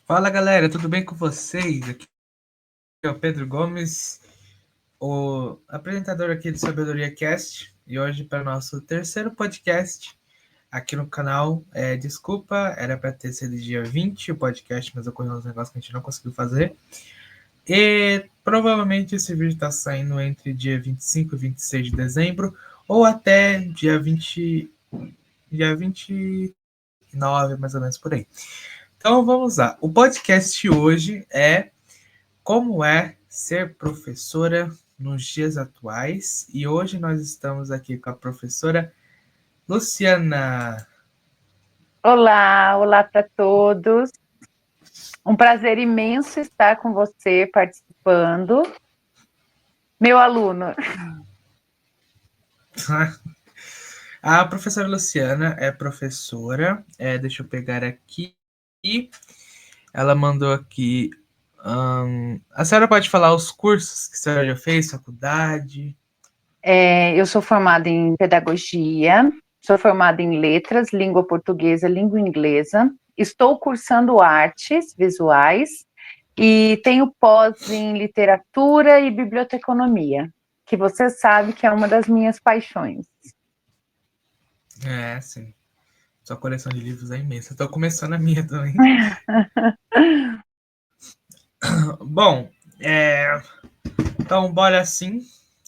Fala galera, tudo bem com vocês? Aqui é o Pedro Gomes, o apresentador aqui do Sabedoria Cast, e hoje para o nosso terceiro podcast aqui no canal. Desculpa, era para ter sido dia 20 o podcast, mas ocorreu uns negócios que a gente não conseguiu fazer. E provavelmente esse vídeo está saindo entre dia 25 e 26 de dezembro, ou até dia 29, mais ou menos por aí. Então vamos lá. O podcast hoje é como é ser professora nos dias atuais, e hoje nós estamos aqui com a professora Luciana. Olá para todos. Um prazer imenso estar com você participando. Meu aluno. A professora Luciana é professora, deixa eu pegar aqui. Ela mandou aqui. A senhora pode falar os cursos que a senhora já fez, faculdade? Eu sou formada em pedagogia, sou formada em letras, língua portuguesa, língua inglesa. Estou cursando artes visuais e tenho pós em literatura e biblioteconomia, que você sabe que é uma das minhas paixões. Sim. Sua coleção de livros é imensa. Estou começando a minha também. Bom, então bora assim.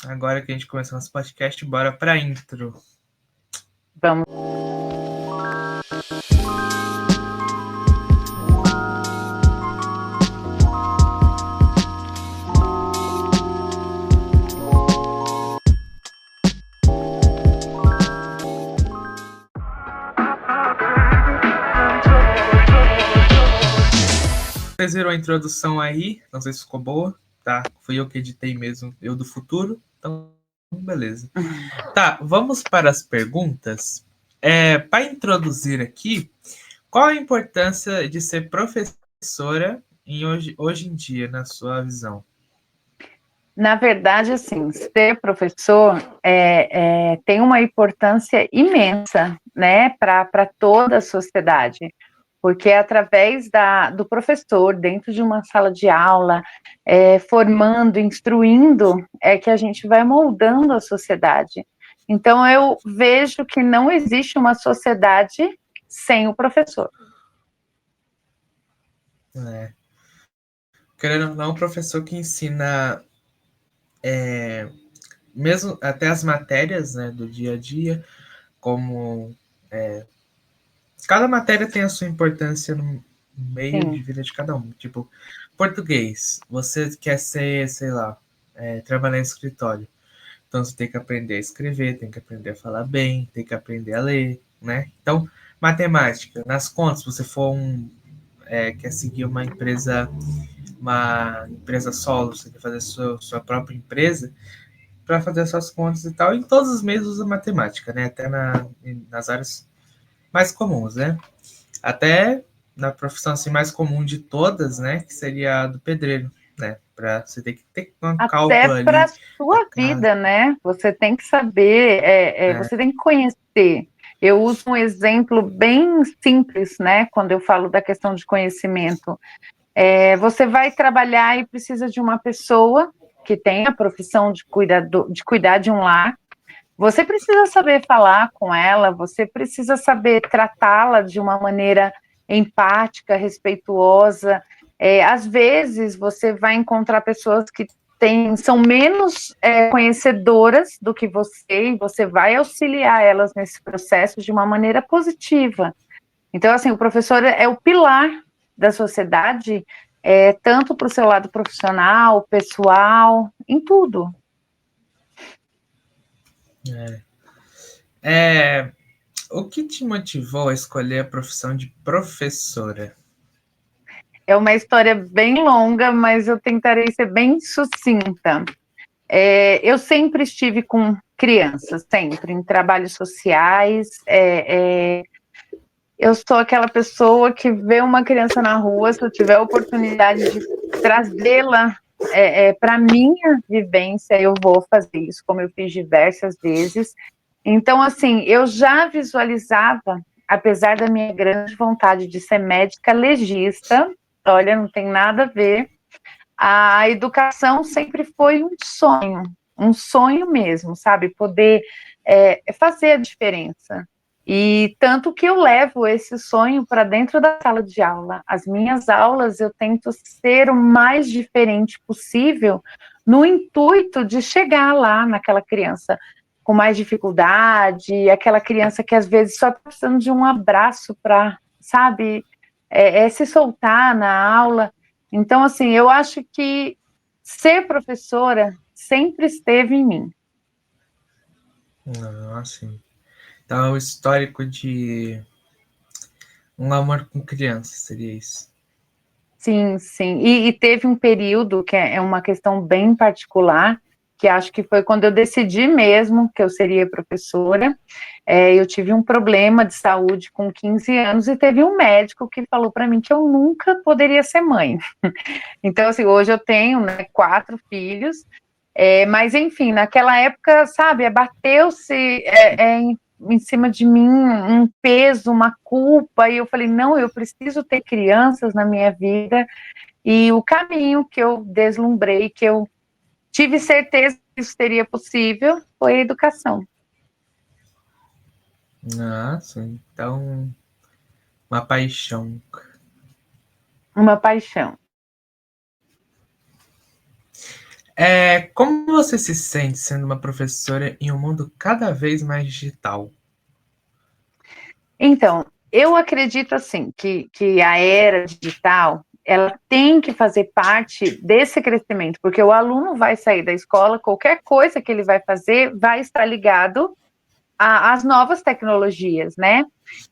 Agora que a gente começou nosso podcast, bora para intro. Vamos. Vocês viram a introdução aí? Não sei se ficou boa, tá? Fui eu que editei mesmo, eu do futuro. Então, beleza. Tá, vamos para as perguntas. Para introduzir aqui, qual a importância de ser professora hoje em dia, na sua visão? Na verdade, assim, ser professor tem uma importância imensa, né, para toda a sociedade, porque é através do professor, dentro de uma sala de aula, formando, instruindo, é que a gente vai moldando a sociedade. Então, eu vejo que não existe uma sociedade sem o professor. Querendo ou não, um professor que ensina mesmo até as matérias, né, do dia a dia, como cada matéria tem a sua importância no meio Sim. de vida de cada um. Tipo, português, você quer ser, sei lá, trabalhar em escritório. Então você tem que aprender a escrever, tem que aprender a falar bem, tem que aprender a ler, né? Então, matemática, nas contas, você for quer seguir uma empresa solo, você quer fazer sua própria empresa, para fazer suas contas e tal, em todos os meios usa matemática, né? Até nas áreas mais comuns, né? Até na profissão assim, mais comum de todas, né? Que seria a do pedreiro, né? Para você ter que ter um Até cálculo para a ali da sua casa. vida, né? Você tem que saber, você tem que conhecer. Eu uso um exemplo bem simples, né? Quando eu falo da questão de conhecimento. Você vai trabalhar e precisa de uma pessoa que tem a profissão de cuidar de um lar. Você precisa saber falar com ela, você precisa saber tratá-la de uma maneira empática, respeituosa. Às vezes, você vai encontrar pessoas que são menos conhecedoras do que você, e você vai auxiliar elas nesse processo de uma maneira positiva. Então, assim, o professor é o pilar da sociedade, tanto para o seu lado profissional, pessoal, em tudo. O que te motivou a escolher a profissão de professora? É uma história bem longa, mas eu tentarei ser bem sucinta. Eu sempre estive com crianças, sempre, em trabalhos sociais. Eu sou aquela pessoa que vê uma criança na rua, se eu tiver a oportunidade de trazê-la para a minha vivência, eu vou fazer isso, como eu fiz diversas vezes. Então, assim, eu já visualizava, apesar da minha grande vontade de ser médica legista, Olha, não tem nada a ver. A educação sempre foi um sonho mesmo, sabe? Poder fazer a diferença. E tanto que eu levo esse sonho para dentro da sala de aula. As minhas aulas eu tento ser o mais diferente possível, no intuito de chegar lá naquela criança com mais dificuldade, aquela criança que às vezes só está precisando de um abraço para, sabe, se soltar na aula. Então, assim, eu acho que ser professora sempre esteve em mim. Ah, sim. Então, o histórico de um amor com criança, seria isso. Sim, sim. E teve um período que é uma questão bem particular, que acho que foi quando eu decidi mesmo que eu seria professora. Eu tive um problema de saúde com 15 anos e teve um médico que falou para mim que eu nunca poderia ser mãe. Então, assim, hoje eu tenho, né, 4 filhos, mas enfim, naquela época, sabe, bateu-se em cima de mim um peso, uma culpa, e eu falei, não, eu preciso ter crianças na minha vida, e o caminho que eu deslumbrei, que eu tive certeza que isso seria possível, foi a educação. Ah, sim. Então, uma paixão. Uma paixão. Como você se sente sendo uma professora em um mundo cada vez mais digital? Então, eu acredito assim que a era digital ela tem que fazer parte desse crescimento, porque o aluno vai sair da escola, qualquer coisa que ele vai fazer vai estar ligado às novas tecnologias, né?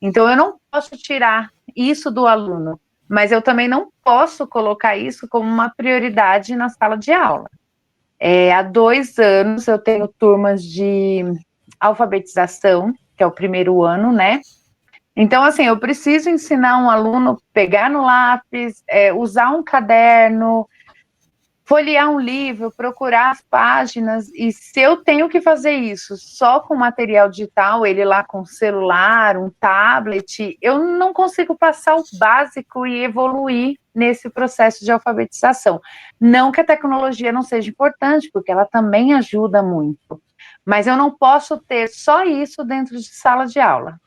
Então eu não posso tirar isso do aluno, mas eu também não posso colocar isso como uma prioridade na sala de aula. Há 2 anos eu tenho turmas de alfabetização, que é o primeiro ano, né? Então, assim, eu preciso ensinar um aluno pegar no lápis, usar um caderno, folhear um livro, procurar as páginas, e se eu tenho que fazer isso só com material digital, ele lá com celular, um tablet, eu não consigo passar o básico e evoluir nesse processo de alfabetização. Não que a tecnologia não seja importante, porque ela também ajuda muito, mas eu não posso ter só isso dentro de sala de aula.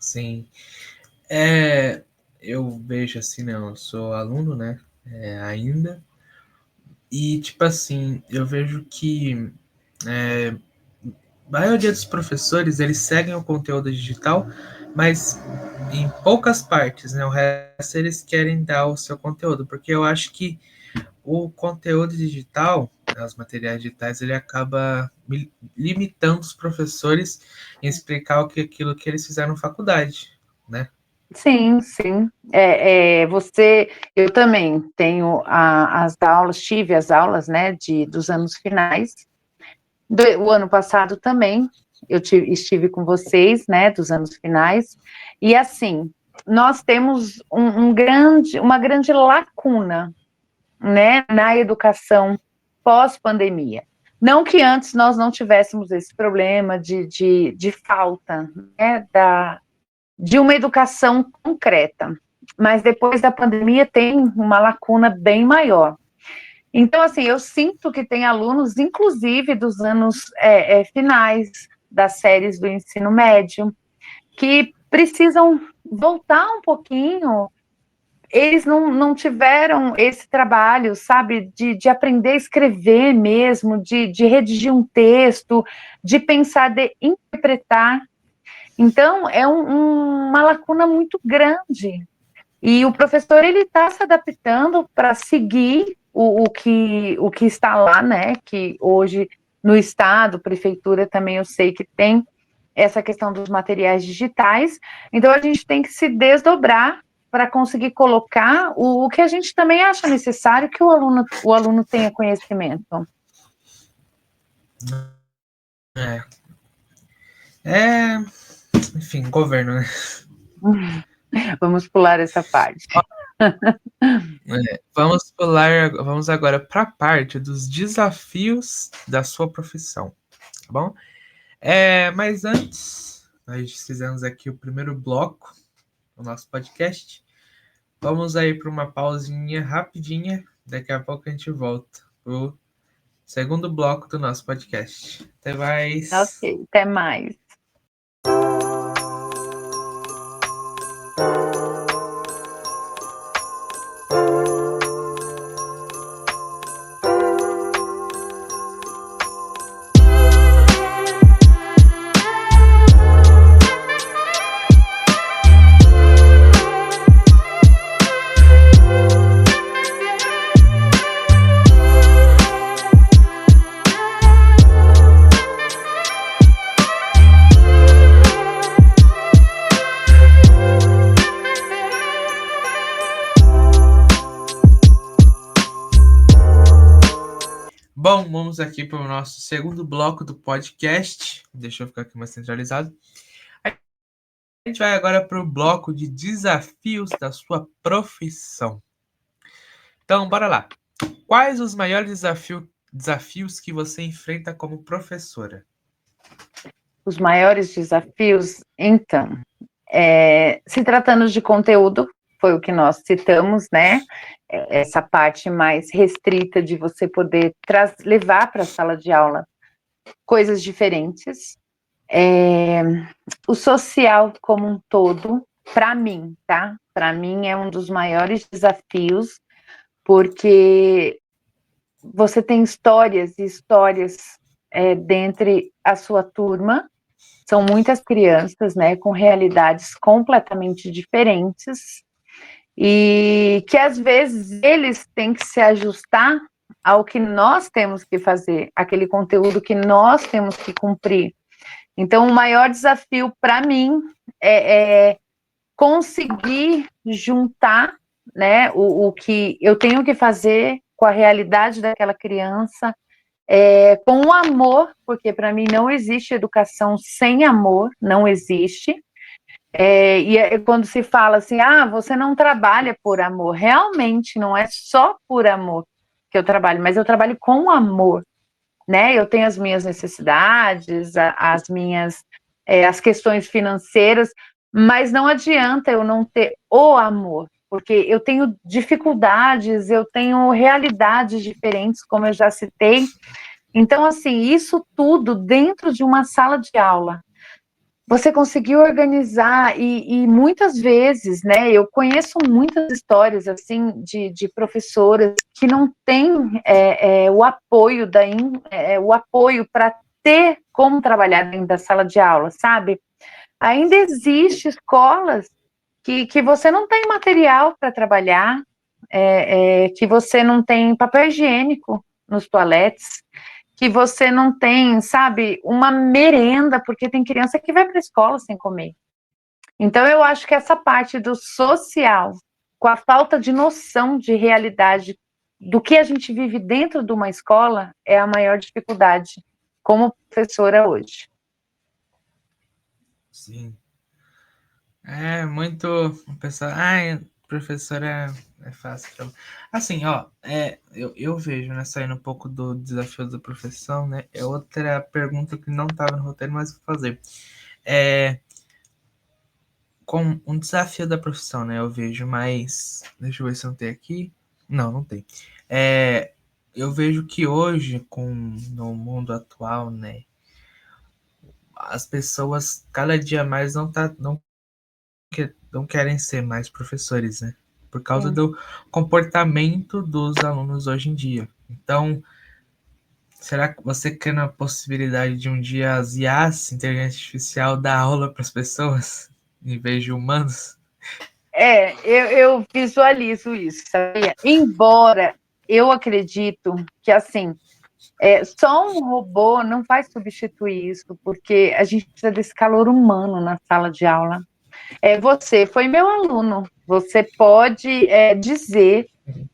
Sim. Eu vejo assim, né? Eu sou aluno, né? Ainda. E, tipo assim, eu vejo que a maioria dos professores, eles seguem o conteúdo digital, mas em poucas partes, né? O resto eles querem dar o seu conteúdo, porque eu acho que o conteúdo digital, né, os materiais digitais, ele acaba limitando os professores em explicar aquilo que eles fizeram na faculdade, né? Sim, sim. Eu também tenho as aulas, tive as aulas, né, dos anos finais. O ano passado também, estive com vocês, né, dos anos finais. E assim, nós temos uma grande lacuna, né, na educação pós-pandemia. Não que antes nós não tivéssemos esse problema de falta, né, de uma educação concreta. Mas depois da pandemia tem uma lacuna bem maior. Então, assim, eu sinto que tem alunos, inclusive dos anos finais das séries do ensino médio, que precisam voltar um pouquinho. Eles não tiveram esse trabalho, sabe, de aprender a escrever mesmo, de redigir um texto, de pensar, de interpretar. Então, é uma lacuna muito grande. E o professor, ele está se adaptando para seguir o que está lá, né? Que hoje, no Estado, prefeitura também eu sei que tem essa questão dos materiais digitais. Então, a gente tem que se desdobrar para conseguir colocar o que a gente também acha necessário que o aluno tenha conhecimento. É, é enfim, governo, né? Vamos pular essa parte. Vamos agora para a parte dos desafios da sua profissão, tá bom? Mas antes, nós fizemos aqui o primeiro bloco do nosso podcast. Vamos aí para uma pausinha rapidinha. Daqui a pouco a gente volta pro segundo bloco do nosso podcast. Até mais. Ok, até mais. Bom, vamos aqui para o nosso segundo bloco do podcast. Deixa eu ficar aqui mais centralizado. A gente vai agora para o bloco de desafios da sua profissão. Então, bora lá. Quais os maiores desafios que você enfrenta como professora? Os maiores desafios, então, se tratando de conteúdo, foi o que nós citamos, né? Essa parte mais restrita de você poder levar para a sala de aula coisas diferentes. O social como um todo, para mim, tá? Para mim é um dos maiores desafios, porque você tem histórias e histórias dentre a sua turma. São muitas crianças, né, com realidades completamente diferentes, e que às vezes eles têm que se ajustar ao que nós temos que fazer, aquele conteúdo que nós temos que cumprir. Então, o maior desafio para mim é conseguir juntar, né, o que eu tenho que fazer com a realidade daquela criança, com o amor, porque para mim não existe educação sem amor, não existe. Quando se fala assim, você não trabalha por amor, realmente não é só por amor que eu trabalho, mas eu trabalho com amor, né? Eu tenho as minhas necessidades, as questões financeiras, mas não adianta eu não ter o amor, porque eu tenho dificuldades, eu tenho realidades diferentes, como eu já citei. Então, assim, isso tudo dentro de uma sala de aula, você conseguiu organizar, e muitas vezes, né, eu conheço muitas histórias, assim, de professoras que não têm o apoio o apoio para ter como trabalhar dentro da sala de aula, sabe? Ainda existe escolas que você não tem material para trabalhar, que você não tem papel higiênico nos toaletes, que você não tem, sabe, uma merenda, porque tem criança que vai para a escola sem comer. Então, eu acho que essa parte do social, com a falta de noção de realidade do que a gente vive dentro de uma escola, é a maior dificuldade como professora hoje. Sim. É muito. O pessoal. Professora é fácil. Assim, ó, eu vejo, né, saindo um pouco do desafio da profissão, né? É outra pergunta que não estava no roteiro, mas vou fazer. Com um desafio da profissão, né? Eu vejo mais. Deixa eu ver se não tem aqui. Não, não tem. Eu vejo que hoje, no mundo atual, né? As pessoas cada dia mais não querem ser mais professores, né? Por causa do comportamento dos alunos hoje em dia. Então, será que você quer a possibilidade de um dia as IAs, inteligência artificial, dar aula para as pessoas, em vez de humanos? Eu visualizo isso, sabia? Embora eu acredito que, assim, só um robô não vai substituir isso, porque a gente precisa desse calor humano na sala de aula. Você foi meu aluno, você pode dizer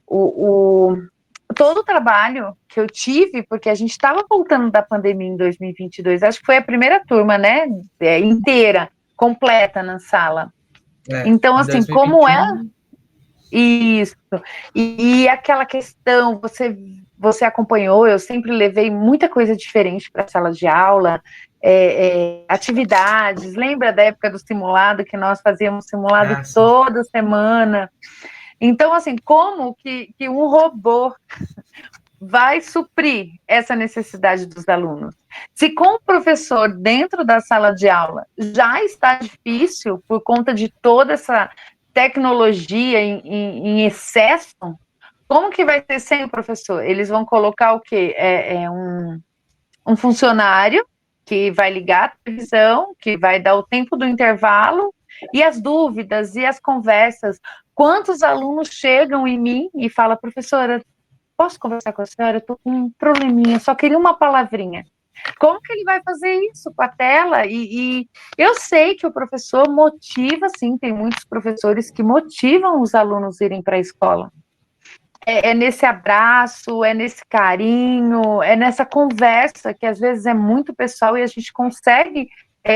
todo o trabalho que eu tive, porque a gente estava voltando da pandemia em 2022, acho que foi a primeira turma, né, inteira, completa na sala. Então, assim, 2021... como é isso? E aquela questão, você acompanhou, eu sempre levei muita coisa diferente para a sala de aula, atividades. Lembra da época do simulado, que nós fazíamos simulado toda semana? Então, assim, como que um robô vai suprir essa necessidade dos alunos? Se com o professor dentro da sala de aula já está difícil por conta de toda essa tecnologia em excesso, como que vai ser sem o professor? Eles vão colocar o quê? Um funcionário que vai ligar a televisão, que vai dar o tempo do intervalo, e as dúvidas e as conversas. Quantos alunos chegam em mim e falam, professora, posso conversar com a senhora? Eu estou com um probleminha, só queria uma palavrinha. Como que ele vai fazer isso com a tela? E eu sei que o professor motiva, sim, tem muitos professores que motivam os alunos a irem para a escola. É nesse abraço, é nesse carinho, é nessa conversa que às vezes é muito pessoal e a gente consegue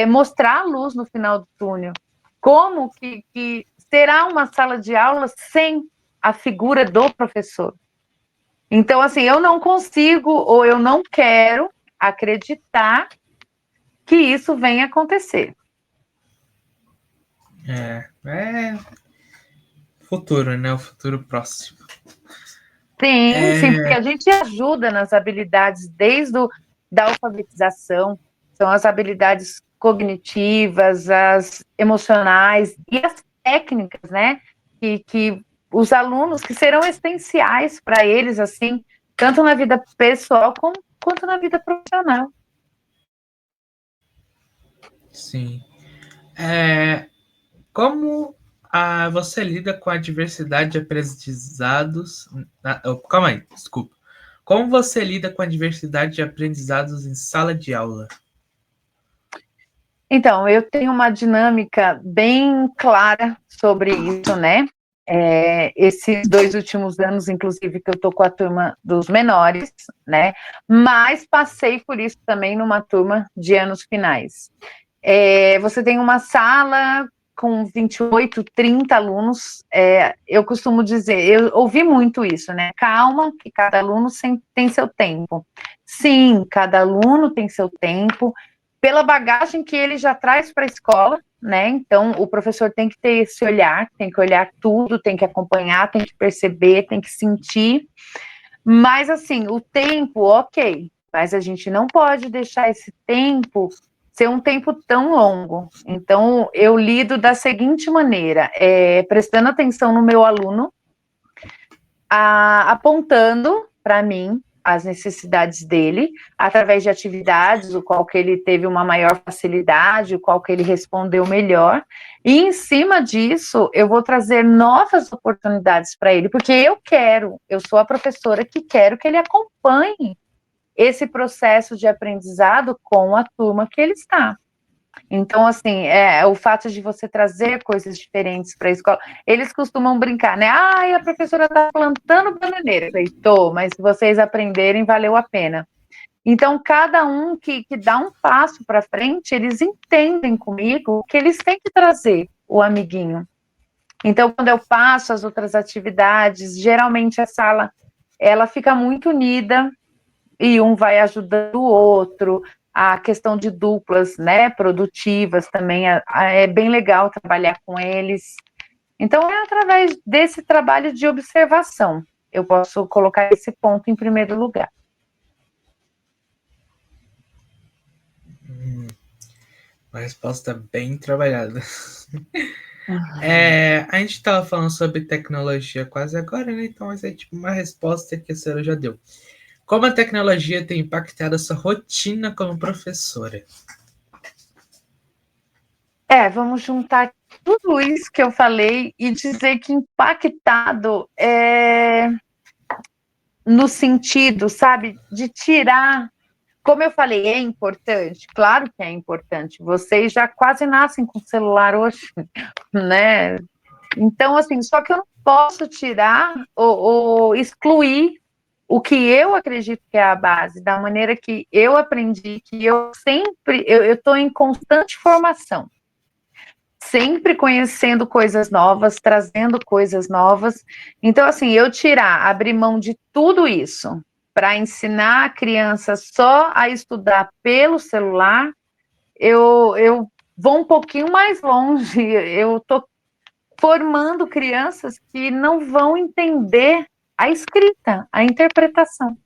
mostrar a luz no final do túnel. Como que será uma sala de aula sem a figura do professor? Então, assim, eu não consigo ou eu não quero acreditar que isso venha acontecer. Futuro, né? O futuro próximo. Sim, porque a gente ajuda nas habilidades da alfabetização, são as habilidades cognitivas, as emocionais e as técnicas, né? Que os alunos que serão essenciais para eles, assim, tanto na vida pessoal quanto na vida profissional. Sim. Como você lida com a diversidade de aprendizados? Calma aí, desculpa. Como você lida com a diversidade de aprendizados em sala de aula? Então, eu tenho uma dinâmica bem clara sobre isso, né? Esses 2 últimos anos, inclusive, que eu estou com a turma dos menores, né? Mas passei por isso também numa turma de anos finais. Você tem uma sala com 28, 30 alunos, eu costumo dizer, eu ouvi muito isso, né? Calma, que cada aluno tem seu tempo. Sim, cada aluno tem seu tempo, pela bagagem que ele já traz para a escola, né? Então, o professor tem que ter esse olhar, tem que olhar tudo, tem que acompanhar, tem que perceber, tem que sentir. Mas, assim, o tempo, ok, mas a gente não pode deixar esse tempo ser um tempo tão longo. Então, eu lido da seguinte maneira, prestando atenção no meu aluno, apontando para mim as necessidades dele, através de atividades, o qual que ele teve uma maior facilidade, o qual que ele respondeu melhor, e em cima disso, eu vou trazer novas oportunidades para ele, porque eu sou a professora que quero que ele acompanhe esse processo de aprendizado com a turma que ele está. Então, assim, o fato de você trazer coisas diferentes para a escola, eles costumam brincar, né? A professora está plantando bananeira. Eu falei, tô, mas se vocês aprenderem, valeu a pena. Então, cada um que dá um passo para frente, eles entendem comigo que eles têm que trazer o amiguinho. Então, quando eu passo as outras atividades, geralmente a sala, ela fica muito unida, e um vai ajudando o outro, a questão de duplas, né, produtivas também, é bem legal trabalhar com eles. Então, é através desse trabalho de observação, eu posso colocar esse ponto em primeiro lugar. Uma resposta bem trabalhada. A gente estava falando sobre tecnologia quase agora, né? Então, essa é tipo uma resposta que a senhora já deu. Como a tecnologia tem impactado a sua rotina como professora? Vamos juntar tudo isso que eu falei e dizer que impactado no sentido, sabe, de tirar. Como eu falei, é importante? Claro que é importante. Vocês já quase nascem com celular hoje, né? Então, assim, só que eu não posso tirar ou excluir o que eu acredito que é a base, da maneira que eu aprendi, que eu estou em constante formação, sempre conhecendo coisas novas, trazendo coisas novas. Então, assim, abrir mão de tudo isso para ensinar a criança só a estudar pelo celular, eu vou um pouquinho mais longe. Eu estou formando crianças que não vão entender a escrita, a interpretação.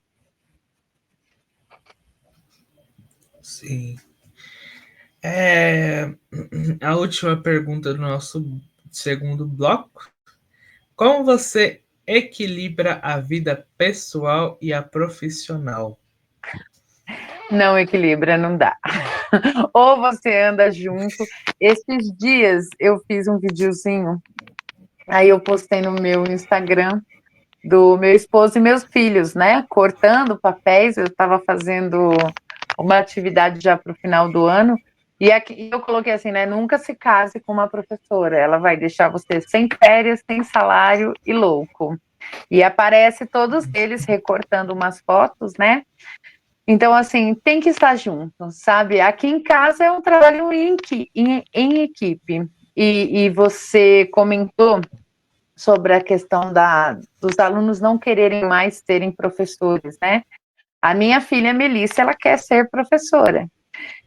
Sim. A última pergunta do nosso segundo bloco. Como você equilibra a vida pessoal e a profissional? Não equilibra, não dá. Ou você anda junto. Esses dias eu fiz um videozinho, aí eu postei no meu Instagram do meu esposo e meus filhos, né? Cortando papéis, eu estava fazendo uma atividade já para o final do ano. E aqui eu coloquei assim, né? Nunca se case com uma professora, ela vai deixar você sem férias, sem salário e louco. E aparece todos eles recortando umas fotos, né? Então, assim, tem que estar junto, sabe? Aqui em casa é um trabalho em equipe. E você comentou sobre a questão dos alunos não quererem mais serem professores, né? A minha filha Melissa, ela quer ser professora.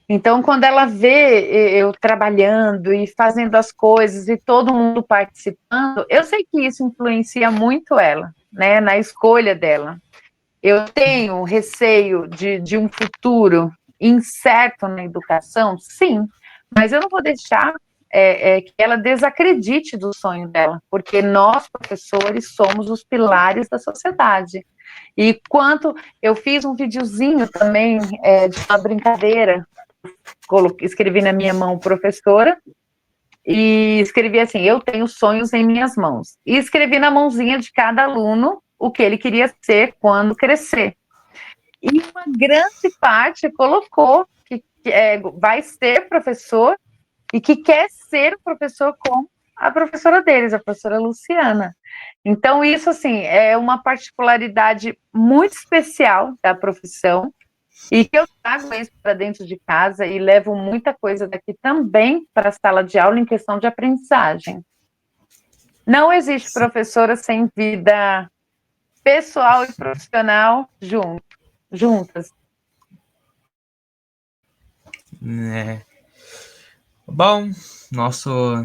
Então, quando ela vê eu trabalhando e fazendo as coisas e todo mundo participando, eu sei que isso influencia muito ela, né, na escolha dela. Eu tenho receio de um futuro incerto na educação, sim, mas eu não vou deixar que ela desacredite do sonho dela, porque nós, professores, somos os pilares da sociedade. E quanto eu fiz um videozinho também de uma brincadeira, escrevi na minha mão professora e escrevi assim: eu tenho sonhos em minhas mãos. E escrevi na mãozinha de cada aluno o que ele queria ser quando crescer. E uma grande parte colocou que vai ser professor e que quer ser o professor como a professora deles, a professora Luciana. Então, isso, assim, é uma particularidade muito especial da profissão e que eu trago isso para dentro de casa e levo muita coisa daqui também para a sala de aula em questão de aprendizagem. Não existe professora sem vida pessoal e profissional juntas. É. Bom, nosso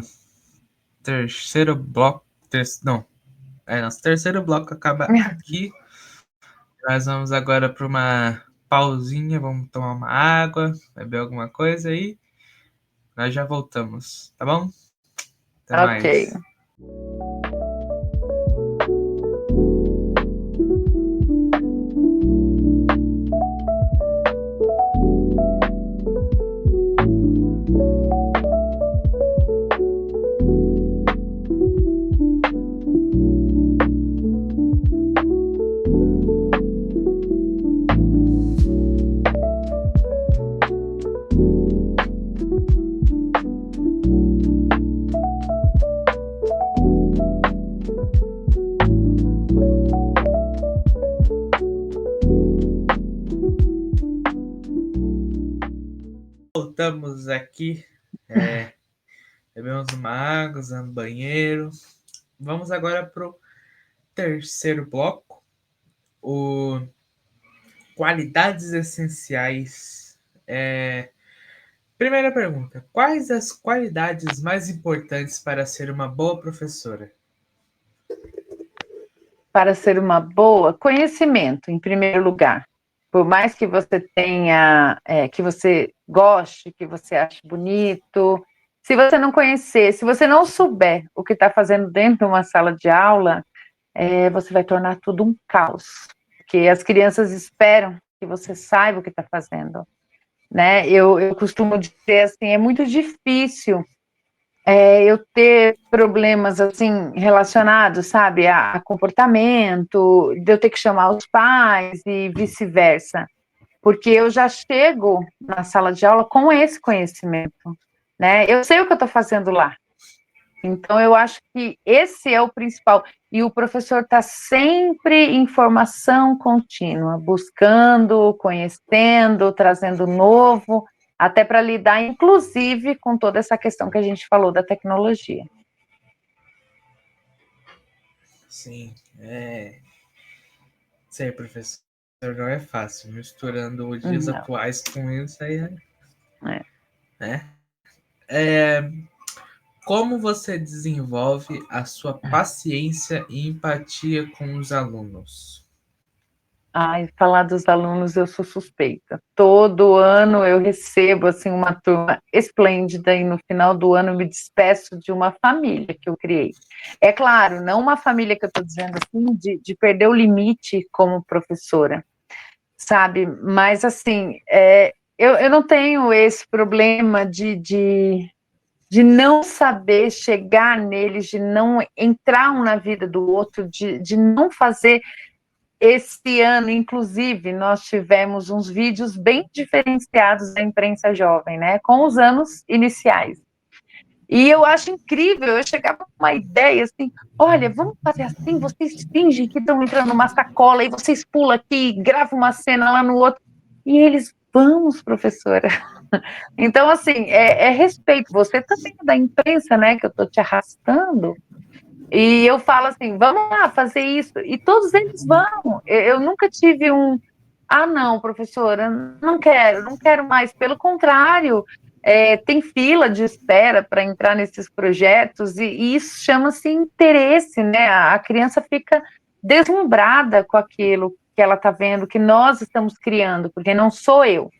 terceiro bloco. Nosso terceiro bloco acaba aqui. Nós vamos agora para uma pausinha, vamos tomar uma água, beber alguma coisa aí. Nós já voltamos, tá bom? Até Ok. mais. Voltamos aqui. Bebemos uma água, usando banheiro. Vamos agora para o terceiro bloco. O qualidades essenciais. Primeira pergunta: quais as qualidades mais importantes para ser uma boa professora? Para ser uma boa, conhecimento, em primeiro lugar. Por mais que você tenha, que você goste, que você ache bonito, se você não conhecer, se você não souber o que está fazendo dentro de uma sala de aula, você vai tornar tudo um caos. Porque as crianças esperam que você saiba o que está fazendo. Né? Eu costumo dizer assim, é muito difícil eu ter problemas assim relacionados, sabe, a comportamento, de eu ter que chamar os pais e vice-versa, porque eu já chego na sala de aula com esse conhecimento, né? Eu sei o que eu estou fazendo lá. Então, eu acho que esse é o principal. E o professor está sempre em formação contínua, buscando, conhecendo, trazendo novo, até para lidar, inclusive, com toda essa questão que a gente falou da tecnologia. Sim, ser professor não é fácil. Misturando os dias Não, atuais com isso aí é. né? É, como você desenvolve a sua paciência e empatia com os alunos? Ai, falar dos alunos eu sou suspeita. Todo ano eu recebo assim uma turma esplêndida e no final do ano eu me despeço de uma família que eu criei. É claro, não uma família que eu estou dizendo assim de perder o limite como professora, sabe? Mas assim, eu não tenho esse problema de não saber chegar neles, de não entrar um na vida do outro, de não fazer. Esse ano, inclusive, nós tivemos uns vídeos bem diferenciados da imprensa jovem, né, com os anos iniciais. E eu acho incrível, eu chegava com uma ideia assim, olha, vamos fazer assim, vocês fingem que estão entrando numa sacola e vocês pulam aqui, gravam uma cena lá no outro, e eles, vamos, professora. Então, assim, é respeito, você também é da imprensa, né, que eu estou te arrastando, e eu falo assim, vamos lá fazer isso. E todos eles vão. Eu nunca tive não, professora, não quero mais. Pelo contrário, tem fila de espera para entrar nesses projetos e isso chama-se interesse, né? A criança fica deslumbrada com aquilo que ela está vendo, que nós estamos criando, porque não sou eu.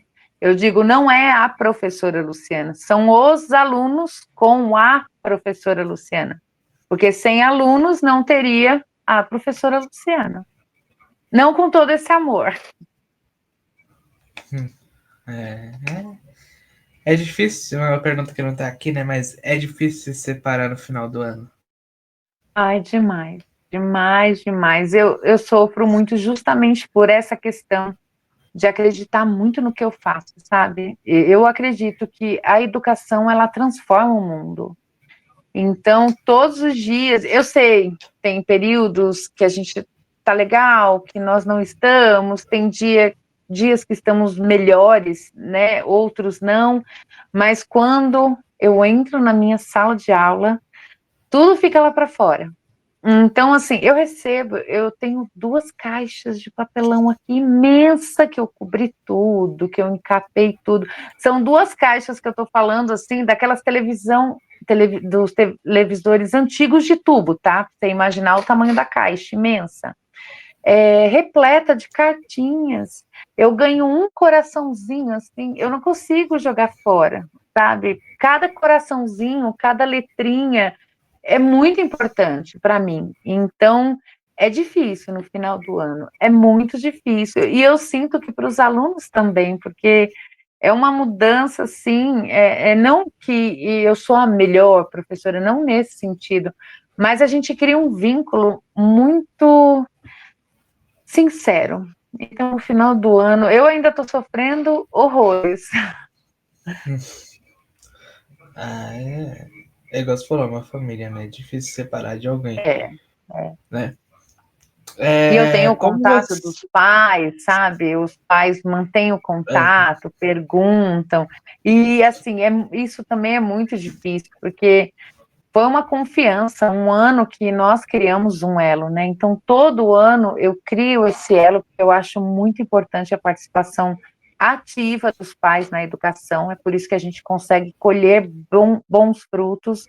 Eu digo, não é a professora Luciana, são os alunos com a professora Luciana. Porque sem alunos não teria a professora Luciana. Não com todo esse amor. É, é difícil, é uma pergunta que não tá aqui, né? Mas é difícil se separar no final do ano. Ai, demais. Demais, demais. Eu sofro muito justamente por essa questão de acreditar muito no que eu faço, sabe? Eu acredito que a educação, ela transforma o mundo. Então, todos os dias, eu sei, tem períodos que a gente tá legal, que nós não estamos, tem dias que estamos melhores, né? Outros não, mas quando eu entro na minha sala de aula, tudo fica lá para fora. Então, assim, eu tenho 2 caixas de papelão aqui imensa que eu cobri tudo, que eu encapei tudo. São 2 caixas que eu estou falando, assim, daquelas dos televisores antigos de tubo, tá? Pra você imaginar o tamanho da caixa, imensa. Repleta de cartinhas. Eu ganho um coraçãozinho, assim, eu não consigo jogar fora, sabe? Cada coraçãozinho, cada letrinha é muito importante para mim. Então, é difícil no final do ano, é muito difícil. E eu sinto que para os alunos também, porque é uma mudança, assim, não que eu sou a melhor professora, não nesse sentido, mas a gente cria um vínculo muito sincero. Então, no final do ano, eu ainda estou sofrendo horrores. É igual você falou, uma família, né? É difícil separar de alguém, É, é. né? E eu tenho o Como contato você... dos pais, sabe? Os pais mantêm o É, contato, perguntam. E, assim, isso também é muito difícil, porque foi uma confiança, um ano que nós criamos um elo, né? Então, todo ano eu crio esse elo, porque eu acho muito importante a participação ativa dos pais na educação. É por isso que a gente consegue colher bons frutos,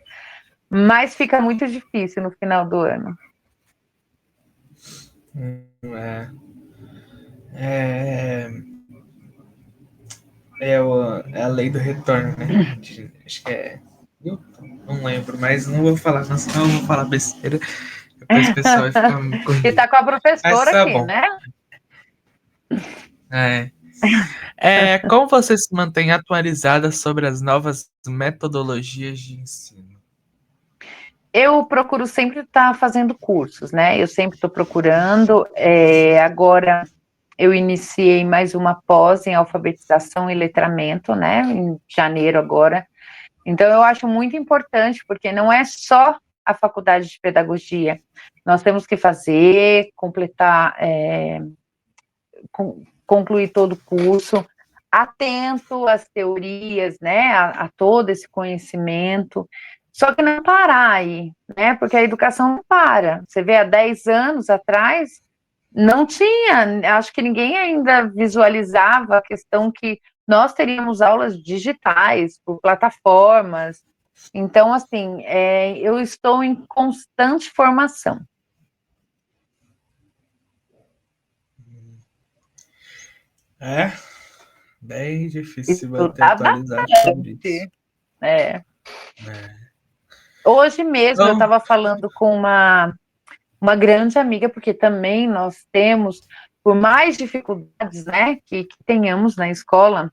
mas fica muito difícil no final do ano. é, é, é a lei do retorno, né? Acho que é Newton, não lembro, mas não vou falar, não, senão eu vou falar besteira. Depois o pessoal vai ficar me E corrigindo. tá com a Mas professora tá aqui, bom. né? É. Como você se mantém atualizada sobre as novas metodologias de ensino? Eu procuro sempre estar fazendo cursos, né? Eu sempre estou procurando. Agora eu iniciei mais uma pós em alfabetização e letramento, né? Em janeiro agora. Então eu acho muito importante, porque não é só a faculdade de pedagogia. Nós temos que fazer, completar, concluir todo o curso, atento às teorias, né? A todo esse conhecimento. Só que não parar aí, né? Porque a educação não para. Você vê, há 10 anos atrás, não tinha, acho que ninguém ainda visualizava a questão que nós teríamos aulas digitais, por plataformas. Então, assim, eu estou em constante formação. Bem difícil manter Estudar atualizado sobre isso. bastante. Hoje mesmo eu Então, estava falando com uma grande amiga, porque também nós temos, por mais dificuldades, né, que tenhamos na escola,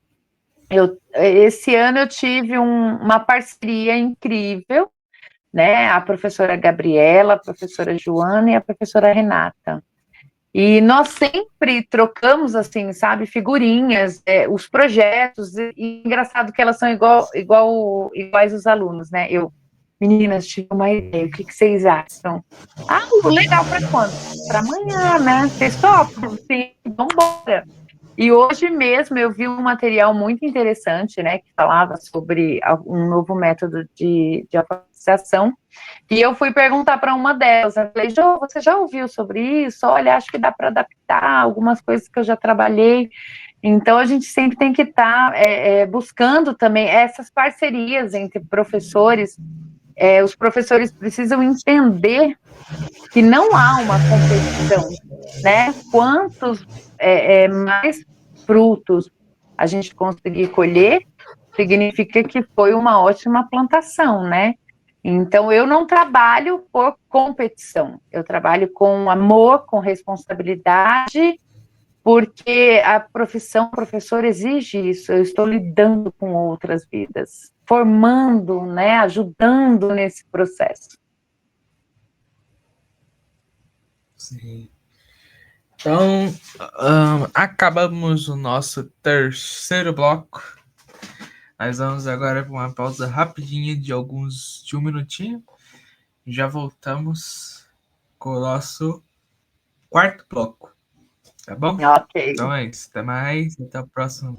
esse ano eu tive uma parceria incrível, né, a professora Gabriela, a professora Joana e a professora Renata. E nós sempre trocamos, assim, sabe, figurinhas, os projetos, e engraçado que elas são iguais os alunos, né? Meninas, tive uma ideia, o que vocês acham? Ah, legal, para quando? Para amanhã, né? Vocês topam? Sim, vamos embora. E hoje mesmo eu vi um material muito interessante, né, que falava sobre um novo método de alfabetização, e eu fui perguntar para uma delas, eu falei, Jô, você já ouviu sobre isso? Olha, acho que dá para adaptar algumas coisas que eu já trabalhei. Então, a gente sempre tem que estar buscando também essas parcerias entre professores. Os professores precisam entender que não há uma competição, né? Quantos mais frutos a gente conseguir colher, significa que foi uma ótima plantação, né? Então, eu não trabalho por competição, eu trabalho com amor, com responsabilidade, porque a profissão professor exige isso, eu estou lidando com outras vidas, formando, né, ajudando nesse processo. sim. Então, acabamos o nosso terceiro bloco. Nós vamos agora para uma pausa rapidinha de um minutinho. Já voltamos com o nosso quarto bloco. Tá bom? Ok. Então é isso. Até mais. Até o próximo.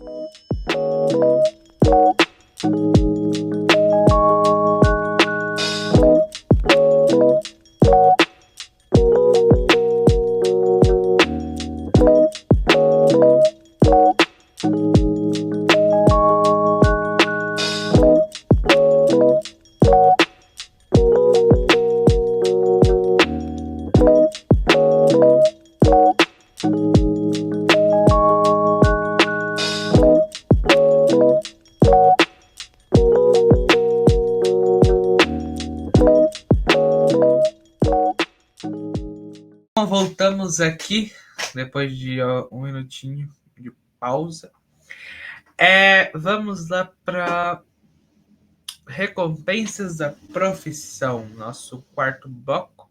Voltamos aqui depois de um minutinho de pausa. Vamos lá para recompensas da profissão, nosso quarto bloco.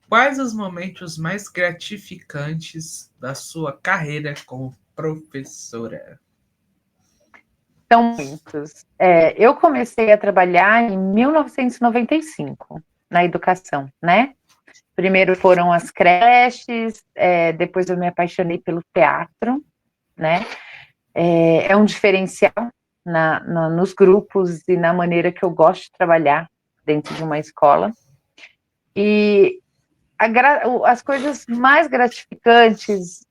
Quais os momentos mais gratificantes da sua carreira como professora? São muitos. Eu comecei a trabalhar em 1995 na educação, né? Primeiro foram as creches, depois eu me apaixonei pelo teatro, né? É um diferencial nos grupos e na maneira que eu gosto de trabalhar dentro de uma escola. E as coisas mais gratificantes,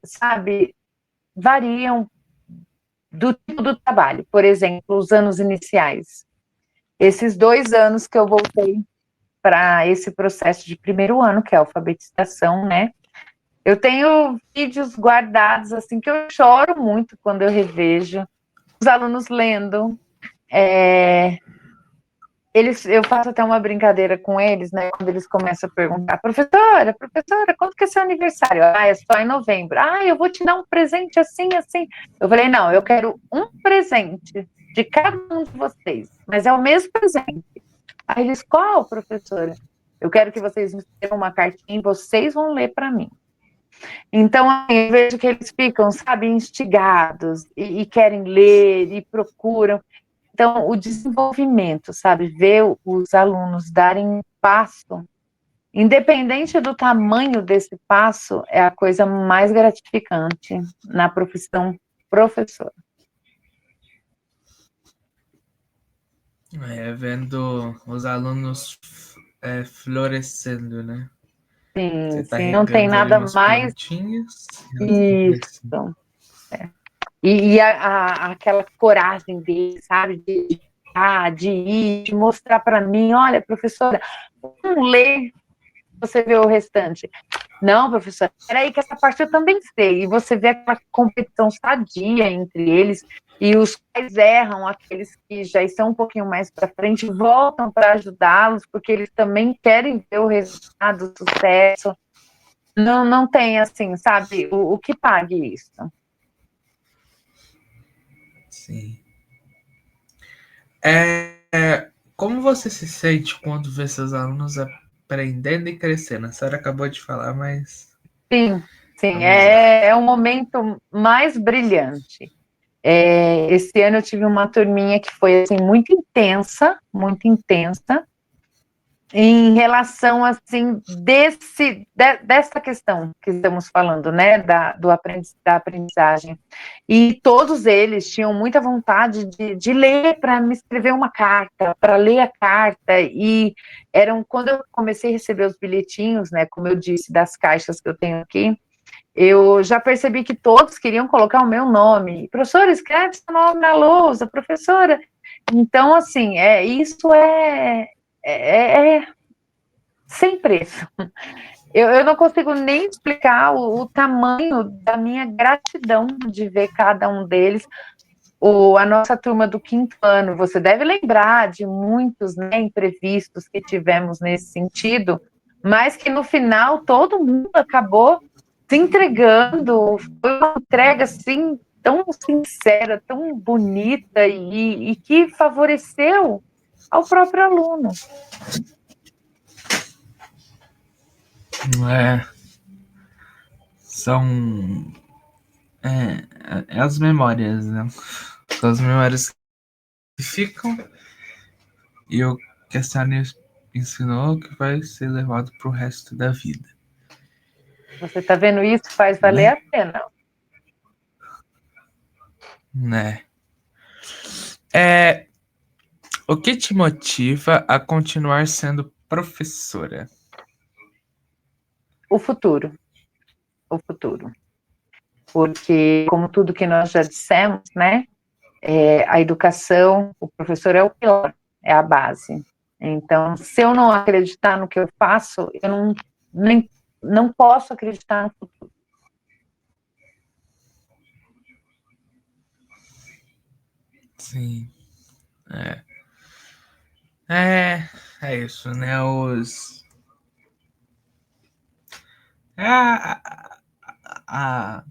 sabe, variam do tipo do trabalho. Por exemplo, os anos iniciais. Esses 2 anos que eu voltei para esse processo de primeiro ano, que é a alfabetização, né? Eu tenho vídeos guardados, assim, que eu choro muito quando eu revejo. Os alunos lendo. Eu faço até uma brincadeira com eles, né? Quando eles começam a perguntar, professora, quando que é seu aniversário? Ah, é só em novembro. Ah, eu vou te dar um presente assim, assim. Eu falei, não, eu quero um presente de cada um de vocês, mas é o mesmo presente. Aí eles, qual, professora? Eu quero que vocês me escrevam uma cartinha e vocês vão ler para mim. Então, eu vejo que eles ficam, sabe, instigados e querem ler e procuram. Então, o desenvolvimento, sabe, ver os alunos darem um passo, independente do tamanho desse passo, é a coisa mais gratificante na profissão professor. Vendo os alunos florescendo, né? Você Sim, está sim, não tem regando ali nada umas mais plantinhas. isso. E aquela coragem dele, sabe, de ir, de mostrar para mim, olha, professora, não lê, você vê o restante. Não, professora, peraí que essa parte eu também sei. E você vê aquela competição sadia entre eles, e os pais erram, aqueles que já estão um pouquinho mais para frente, voltam para ajudá-los, porque eles também querem ver o resultado, o sucesso. Não tem, assim, sabe, o que pague isso. Sim. Como você se sente quando vê seus alunos aprendendo e crescendo? A senhora acabou de falar, mas Sim, sim, vamos lá. é o momento mais brilhante. Esse ano eu tive uma turminha que foi assim, muito intensa, em relação assim dessa questão que estamos falando, né, da aprendizagem. E todos eles tinham muita vontade de ler para me escrever uma carta, para ler a carta, e quando eu comecei a receber os bilhetinhos, né, como eu disse, das caixas que eu tenho aqui, eu já percebi que todos queriam colocar o meu nome. Professora, escreve seu nome na lousa, professora. Então, assim, isso é sem preço. Eu não consigo nem explicar o tamanho da minha gratidão de ver cada um deles. A nossa turma do quinto ano, você deve lembrar de muitos, né, imprevistos que tivemos nesse sentido, mas que no final todo mundo acabou se entregando, foi uma entrega assim tão sincera, tão bonita e que favoreceu ao próprio aluno. É, são as memórias, né? São as memórias que ficam e o que a senhora ensinou que vai ser levado para o resto da vida, Você está vendo isso? Faz valer né? a pena. Né? O que te motiva a continuar sendo professora? O futuro, o futuro. Porque, como tudo que nós já dissemos, né, a educação, o professor é o pilar, é a base. Então, se eu não acreditar no que eu faço, eu não posso acreditar no futuro. Sim, é. É, é isso, né? É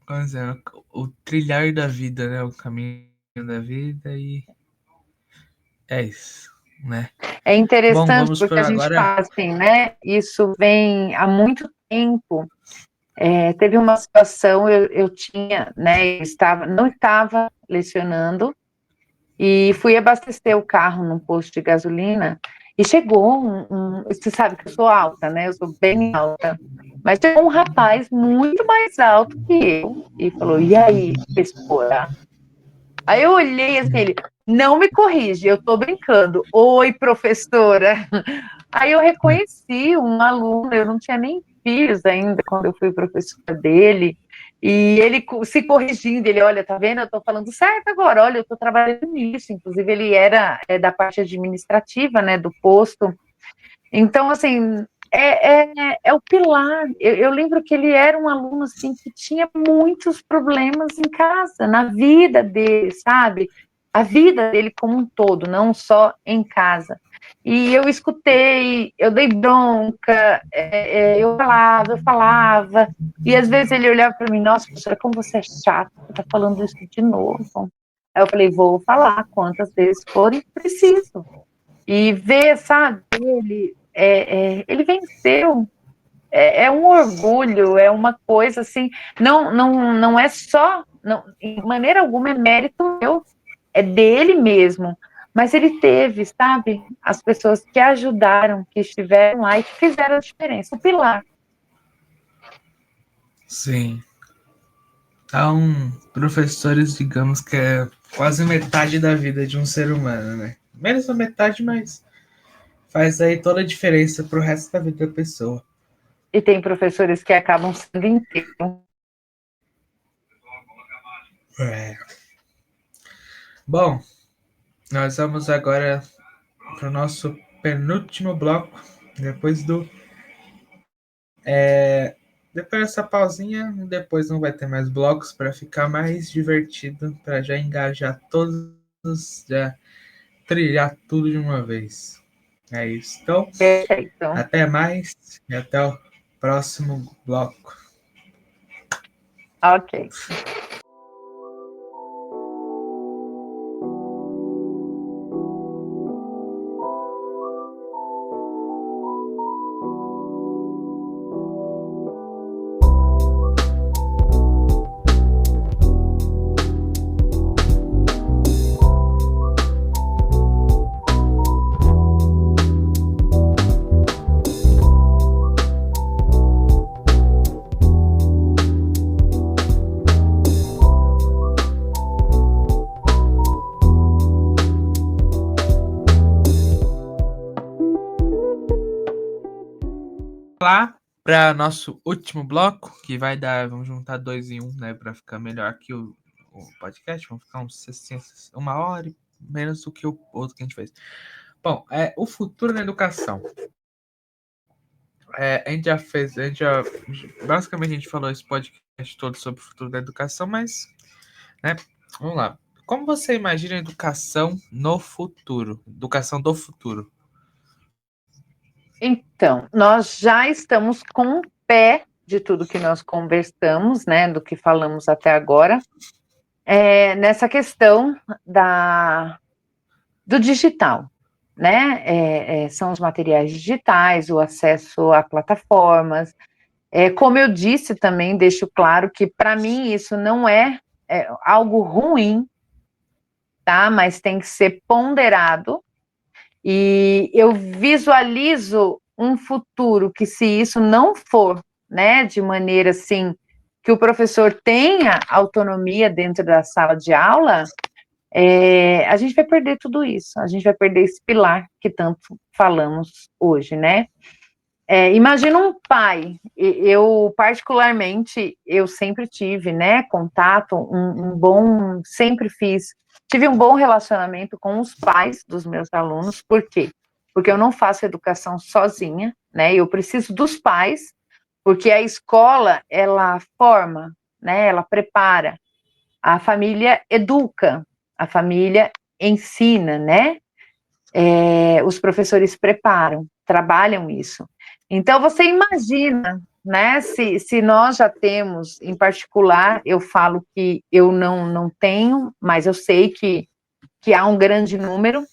como dizer, o trilhar da vida, né? O caminho da vida e é isso, né? É Bom, interessante vamos porque por a gente agora. fala assim, né? Isso vem há muito tempo. Teve uma situação, eu tinha, né? Não estava lecionando e fui abastecer o carro num posto de gasolina e chegou você sabe que eu sou alta, né? Eu sou bem alta. Mas chegou um rapaz muito mais alto que eu e falou: "E aí, professora?" Aí eu olhei assim, ele: "Não me corrige, eu tô brincando. Oi, professora." Aí eu reconheci um aluno, eu não tinha nem filhos ainda quando eu fui professora dele, e ele se corrigindo, ele, olha, tá vendo, eu tô falando certo agora, olha, eu tô trabalhando nisso, inclusive ele era da parte administrativa, né, do posto, então, assim, é o pilar, eu lembro que ele era um aluno, assim, que tinha muitos problemas em casa, na vida dele, sabe, a vida dele como um todo, não só em casa, e eu escutei, eu dei bronca, eu falava, e às vezes ele olhava para mim, nossa, professora, como você é chata, você está falando isso de novo. Aí eu falei, vou falar quantas vezes forem preciso. E ver, sabe, ele venceu, é um orgulho, é uma coisa assim, não é só, não, em maneira alguma é mérito meu, é dele mesmo, mas ele teve, sabe, as pessoas que ajudaram, que estiveram lá e que fizeram a diferença, o pilar. Sim. Então, professores, digamos que é quase metade da vida de um ser humano, né? Menos da metade, mas faz aí toda a diferença pro resto da vida da pessoa. E tem professores que acabam sendo inteiros. É. Bom, nós vamos agora para o nosso penúltimo bloco, depois do depois dessa pausinha, depois não vai ter mais blocos para ficar mais divertido, para já engajar todos, já trilhar tudo de uma vez. É isso. Então, Perfeito. até mais e até o próximo bloco. Ok. Lá para nosso último bloco, que vai dar, vamos juntar 2 em 1, né, para ficar melhor aqui o podcast, vamos ficar uns 60, 1 hora e menos do que o outro que a gente fez. Bom, o futuro na educação. A gente já fez, basicamente a gente falou esse podcast todo sobre o futuro da educação, mas, né, vamos lá. Como você imagina a educação no futuro? Educação do futuro? Então, nós já estamos com o pé de tudo que nós conversamos, né, do que falamos até agora, nessa questão do digital, né? São os materiais digitais, o acesso a plataformas. Como eu disse também, deixo claro que para mim isso não é algo ruim, tá? Mas tem que ser ponderado. E eu visualizo um futuro que, se isso não for, né, de maneira assim, que o professor tenha autonomia dentro da sala de aula, a gente vai perder tudo isso, a gente vai perder esse pilar que tanto falamos hoje, né? Imagina um pai, eu particularmente, eu sempre tive, né, contato, tive um bom relacionamento com os pais dos meus alunos. Por quê? Porque eu não faço educação sozinha, né, eu preciso dos pais, porque a escola, ela forma, né, ela prepara, a família educa, a família ensina, né, os professores preparam, trabalham isso. Então, você imagina, né, se nós já temos, em particular, eu falo que eu não tenho, mas eu sei que há um grande número,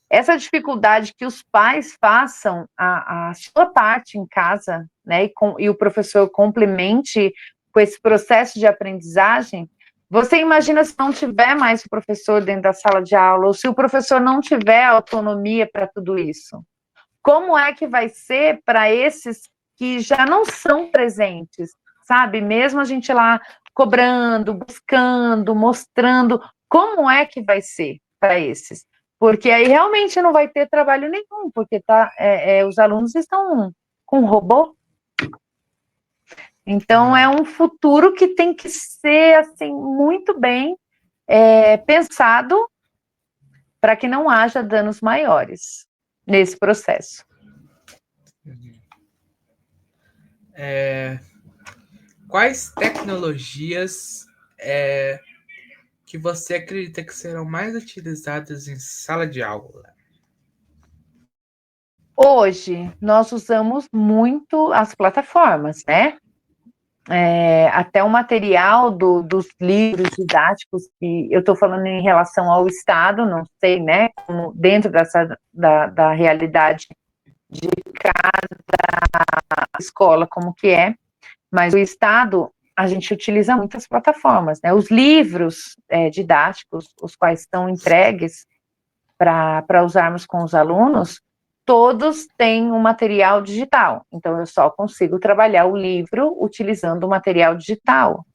essa dificuldade que os pais façam a sua parte em casa, né, e o professor complemente com esse processo de aprendizagem. Você imagina se não tiver mais o professor dentro da sala de aula, ou se o professor não tiver autonomia para tudo isso? Como é que vai ser para esses que já não são presentes, sabe? Mesmo a gente lá cobrando, buscando, mostrando, como é que vai ser para esses? Porque aí realmente não vai ter trabalho nenhum, porque os alunos estão com robô. Então, é um futuro que tem que ser assim muito bem pensado para que não haja danos maiores nesse processo. Quais tecnologias que você acredita que serão mais utilizadas em sala de aula? Hoje, nós usamos muito as plataformas, né? Até o material dos livros didáticos, que eu estou falando em relação ao Estado, não sei, né, como dentro da realidade de cada escola, como que é, mas o Estado, a gente utiliza muitas plataformas, né, os livros didáticos, os quais estão entregues para usarmos com os alunos, todos têm um material digital, então eu só consigo trabalhar o livro utilizando o material digital.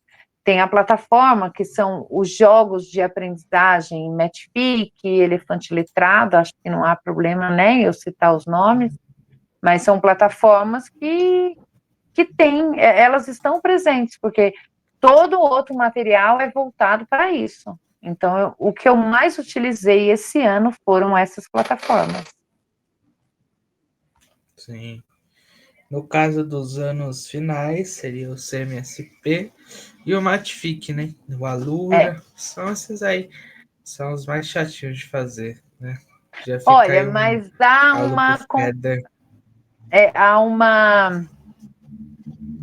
Tem a plataforma, que são os jogos de aprendizagem, Matchfic, Elefante Letrado, acho que não há problema, né, eu citar os nomes, mas são plataformas que elas estão presentes, porque todo outro material é voltado para isso. Então, o que eu mais utilizei esse ano foram essas plataformas. Sim. No caso dos anos finais, seria o CMSP e o Matific, né? O Alura, são esses aí. São os mais chatinhos de fazer, né? Já fica Olha, aí mas há algo pro Feder.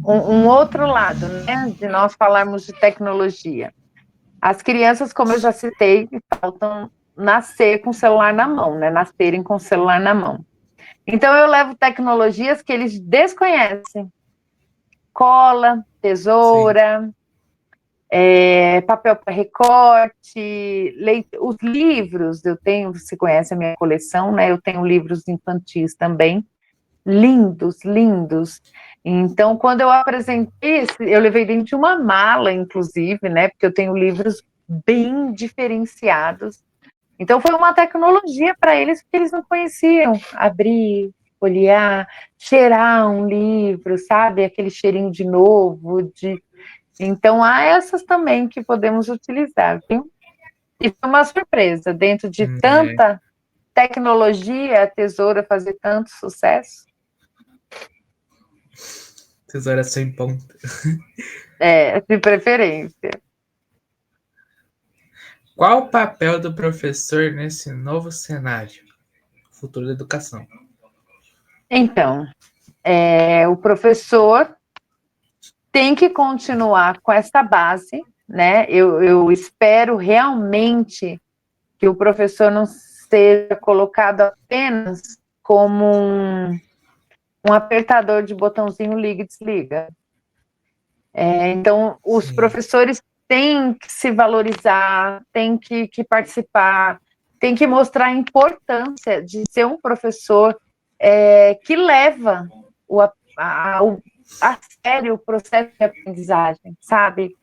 um outro lado, né, de nós falarmos de tecnologia. As crianças, como eu já citei, faltam nascer com o celular na mão, né? Nascerem com o celular na mão. Então, eu levo tecnologias que eles desconhecem. Cola, tesoura, papel para recorte, os livros, eu tenho, você conhece a minha coleção, né? Eu tenho livros infantis também, lindos, lindos. Então, quando eu apresentei, eu levei dentro de uma mala, inclusive, né? Porque eu tenho livros bem diferenciados. Então, foi uma tecnologia para eles que eles não conheciam. Abrir, folhear, cheirar um livro, sabe? Aquele cheirinho de novo. Então, há essas também que podemos utilizar, viu? E foi uma surpresa, dentro de tanta tecnologia, a tesoura fazer tanto sucesso. Tesoura sem ponta. De preferência. Qual o papel do professor nesse novo cenário? Futuro da educação. Então, o professor tem que continuar com essa base, né? Eu espero realmente que o professor não seja colocado apenas como um apertador de botãozinho liga e desliga. Então, os professores têm que se valorizar, têm que participar, têm que mostrar a importância de ser um professor que leva a sério o processo de aprendizagem, sabe?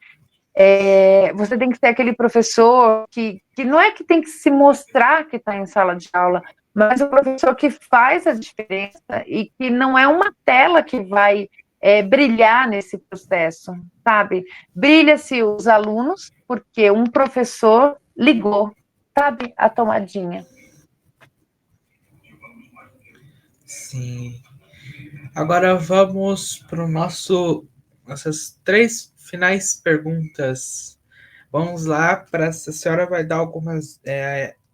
Você tem que ser aquele professor que não é que tem que se mostrar que está em sala de aula, mas o professor que faz a diferença e que não é uma tela que vai brilhar nesse processo, sabe? Brilha-se os alunos porque um professor ligou, sabe, a tomadinha. Sim. Agora vamos para o nossas 3 finais perguntas. Vamos lá, a senhora vai dar algumas.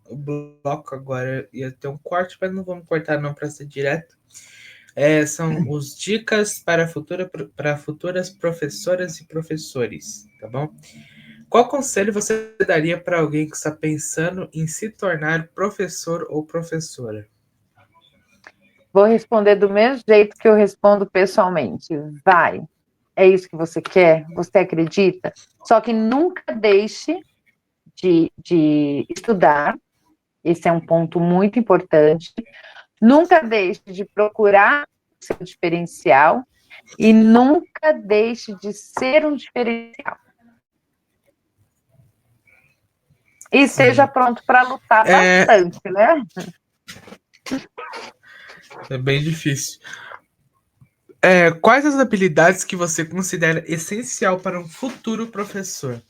O bloco agora ia ter um corte, mas não vamos cortar não para ser direto. São os dicas para futuras professoras e professores, tá bom? Qual conselho você daria para alguém que está pensando em se tornar professor ou professora? Vou responder do mesmo jeito que eu respondo pessoalmente. Vai. É isso que você quer? Você acredita? Só que nunca deixe de estudar. Esse é um ponto muito importante. Nunca deixe de procurar o seu diferencial e nunca deixe de ser um diferencial. E esteja pronto para lutar bastante, né? É bem difícil. Quais as habilidades que você considera essencial para um futuro professor?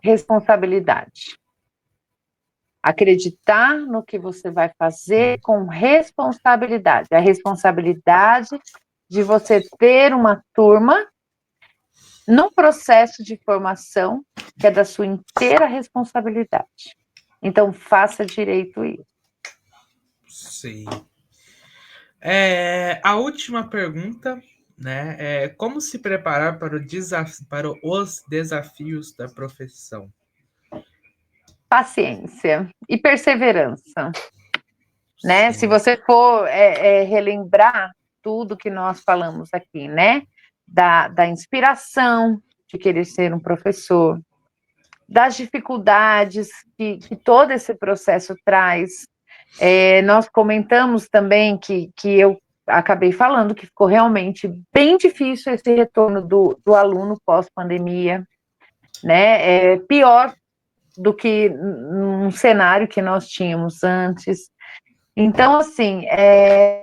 Responsabilidade. Acreditar no que você vai fazer com responsabilidade. A responsabilidade de você ter uma turma num processo de formação que é da sua inteira responsabilidade. Então, faça direito isso. Sim. A última pergunta, né? Como se preparar para os desafios da profissão? Paciência e perseverança. Né? Sim. Se você for relembrar tudo que nós falamos aqui, né? Da inspiração de querer ser um professor, das dificuldades que todo esse processo traz. Nós comentamos também que eu acabei falando que ficou realmente bem difícil esse retorno do aluno pós-pandemia, né? Pior do que um cenário que nós tínhamos antes. Então, assim,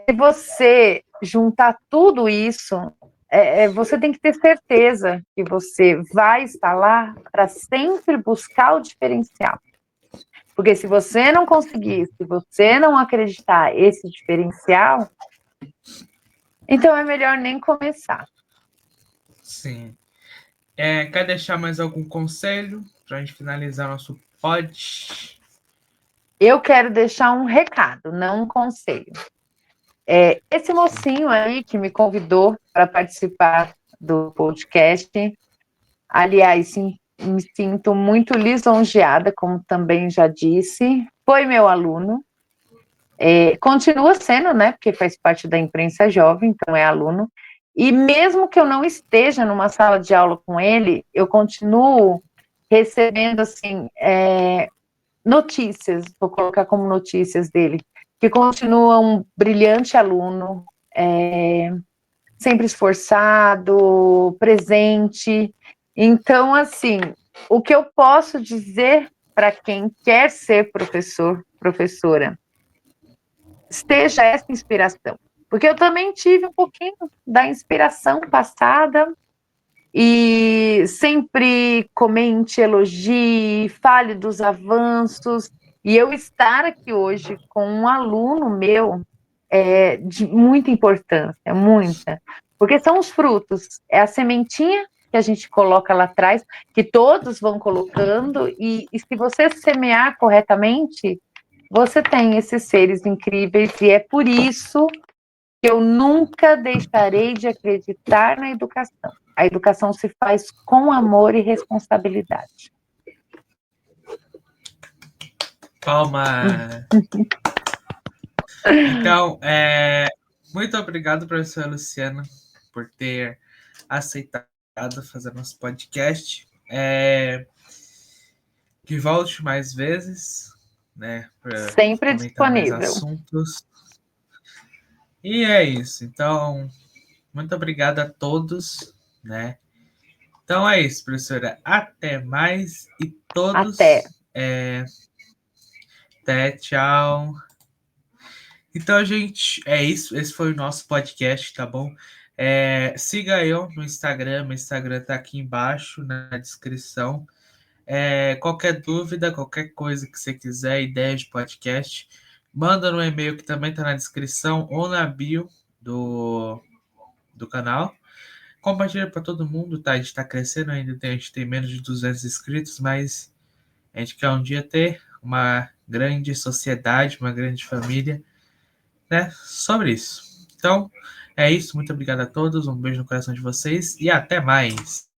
se você juntar tudo isso, você tem que ter certeza que você vai estar lá para sempre buscar o diferencial. Porque se você não conseguir, se você não acreditar esse diferencial, então é melhor nem começar. Sim. Quer deixar mais algum conselho para a gente finalizar nosso pod? Eu quero deixar um recado, não um conselho. Esse mocinho aí que me convidou para participar do podcast, aliás, sim, me sinto muito lisonjeada, como também já disse, foi meu aluno, continua sendo, né, porque faz parte da imprensa jovem, então é aluno, e mesmo que eu não esteja numa sala de aula com ele, eu continuo recebendo, assim, notícias, vou colocar como notícias dele, que continua um brilhante aluno, sempre esforçado, presente. Então, assim, o que eu posso dizer para quem quer ser professor, professora, esteja essa inspiração. Porque eu também tive um pouquinho da inspiração passada, e sempre comente, elogie, fale dos avanços, e eu estar aqui hoje com um aluno meu é de muita importância, muita, porque são os frutos, é a sementinha que a gente coloca lá atrás, que todos vão colocando, e se você semear corretamente, você tem esses seres incríveis, e é por isso que eu nunca deixarei de acreditar na educação. A educação se faz com amor e responsabilidade. Palma! Então, muito obrigado, professora Luciana, por ter aceitado fazer nosso podcast. Que volte mais vezes, né, para Sempre comentar mais disponível. assuntos. E é isso. Então, muito obrigado a todos, né? Então é isso, professora. Até mais e todos. Até. Até, tchau. Então, gente, é isso. Esse foi o nosso podcast, tá bom? Siga eu no Instagram. Meu Instagram tá aqui embaixo na descrição. Qualquer dúvida, qualquer coisa que você quiser, ideia de podcast, manda no e-mail que também tá na descrição ou na bio do canal. Compartilha para todo mundo, tá? A gente tá crescendo ainda, a gente tem menos de 200 inscritos, mas a gente quer um dia ter uma grande sociedade, uma grande família, né? Sobre isso. Então, é isso. Muito obrigado a todos. Um beijo no coração de vocês e até mais.